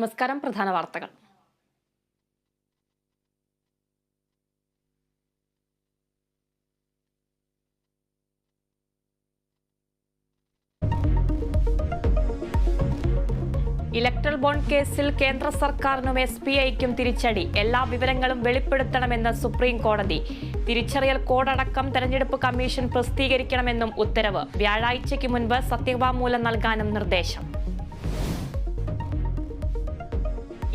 നമസ്കാരം. പ്രധാന വാർത്തകൾ. ഇലക്ട്രൽ ബോണ്ട് കേസിൽ കേന്ദ്ര സർക്കാരിനും SBIക്കും തിരിച്ചടി. എല്ലാ വിവരങ്ങളും വെളിപ്പെടുത്തണമെന്ന് സുപ്രീം കോടതി. തിരിച്ചറിയൽ കോഡടക്കം തെരഞ്ഞെടുപ്പ് കമ്മീഷൻ പ്രസിദ്ധീകരിക്കണമെന്നും ഉത്തരവ്. വ്യാഴാഴ്ചയ്ക്ക് മുൻപ് സത്യവാങ്മൂലം നൽകാനും നിർദ്ദേശം.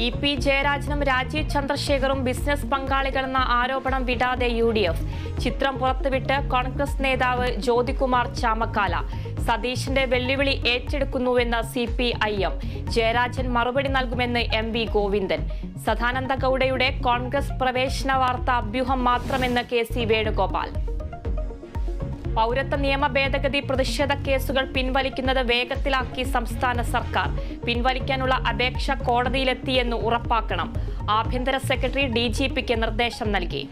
EP ജയരാജനും രാജീവ് ചന്ദ്രശേഖറും ബിസിനസ് പങ്കാളികളെന്ന ആരോപണം വിടാതെ UDF. ചിത്രം പുറത്തുവിട്ട് കോൺഗ്രസ് നേതാവ് ജ്യോതികുമാർ ചാമക്കാല. സതീഷിന്റെ വെല്ലുവിളി ഏറ്റെടുക്കുന്നുവെന്ന് CPIM. ജയരാജൻ മറുപടി നൽകുമെന്ന് MV ഗോവിന്ദൻ. സദാനന്ദ ഗൌഡയുടെ കോൺഗ്രസ് പ്രവേശന വാർത്ത അഭ്യൂഹം മാത്രമെന്ന് KC വേണുഗോപാൽ. പൗരത്വ നിയമ ഭേദഗതി പ്രതിഷേധ കേസുകൾ പിൻവലിക്കുന്നത് വേഗത്തിലാക്കി സംസ്ഥാന സർക്കാർ. പിൻവലിക്കാനുള്ള അപേക്ഷ കോടതിയിലെത്തിയെന്ന് ഉറപ്പാക്കണം. ആഭ്യന്തര സെക്രട്ടറി DGPക്ക് നിർദ്ദേശം നൽകി.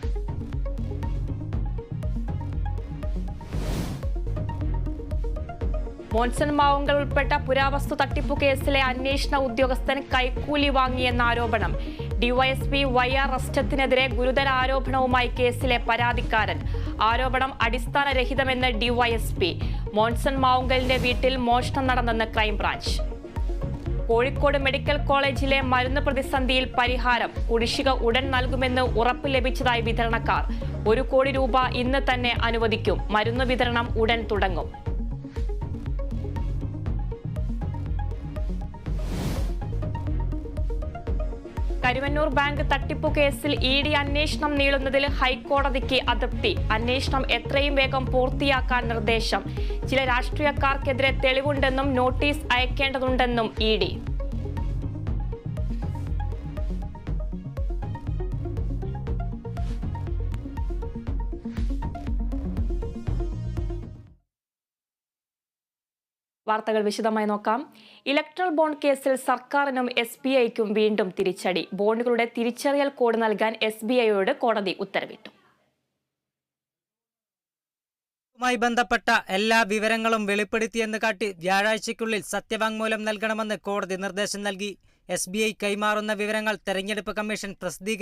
മോൻസൺ മാവുങ്കൽ ഉൾപ്പെട്ട പുരാവസ്തു തട്ടിപ്പു കേസിലെ അന്വേഷണ ഉദ്യോഗസ്ഥൻ കൈക്കൂലി വാങ്ങിയെന്ന ആരോപണം. DYSP YR റസ്റ്റത്തിനെതിരെ ഗുരുതര ആരോപണവുമായി കേസിലെ പരാതിക്കാരൻ. ആരോപണം അടിസ്ഥാനരഹിതമെന്ന് DYSP. മോൻസൺ മാവുങ്കലിന്റെ വീട്ടിൽ മോഷണം നടന്നെന്ന് ക്രൈംബ്രാഞ്ച്. കോഴിക്കോട് മെഡിക്കൽ കോളേജിലെ മരുന്ന് പ്രതിസന്ധിയിൽ പരിഹാരം. കുടിശ്ശിക ഉടൻ നൽകുമെന്ന് ഉറപ്പ് ലഭിച്ചതായി വിതരണക്കാർ. 1 കോടി രൂപ ഇന്ന് തന്നെ അനുവദിക്കും. മരുന്ന് വിതരണം ഉടൻ തുടങ്ങും. കരുവന്നൂർ ബാങ്ക് തട്ടിപ്പു കേസിൽ ED അന്വേഷണം നീളുന്നതിൽ ഹൈക്കോടതിക്ക് അതൃപ്തി. അന്വേഷണം എത്രയും വേഗം പൂർത്തിയാക്കാൻ നിർദ്ദേശം. ചില രാഷ്ട്രീയക്കാർക്കെതിരെ തെളിവുണ്ടെന്നും നോട്ടീസ് അയക്കേണ്ടതുണ്ടെന്നും ED. വാർത്തകൾ വിശദമായി നോക്കാം. ഇലക്ട്രൽ ബോണ്ട് കേസിൽ സർക്കാരിനും SBIക്കും വീണ്ടും തിരിച്ചടി. ബോണ്ടുകളുടെ തിരിച്ചറിയൽ കോഡ് നൽകാൻ SBIയോട് കോടതി ഉത്തരവിട്ടു. ുമായി ബന്ധപ്പെട്ട എല്ലാ വിവരങ്ങളും വെളിപ്പെടുത്തിയെന്ന് കാട്ടി വ്യാഴാഴ്ചയ്ക്കുള്ളിൽ സത്യവാങ്മൂലം നൽകണമെന്ന് കോടതി നിർദ്ദേശം നൽകി. SBI കൈമാറുന്ന വിവരങ്ങൾ തെരഞ്ഞെടുപ്പ് കമ്മീഷൻ പ്രസിദ്ധീകരിക്കും.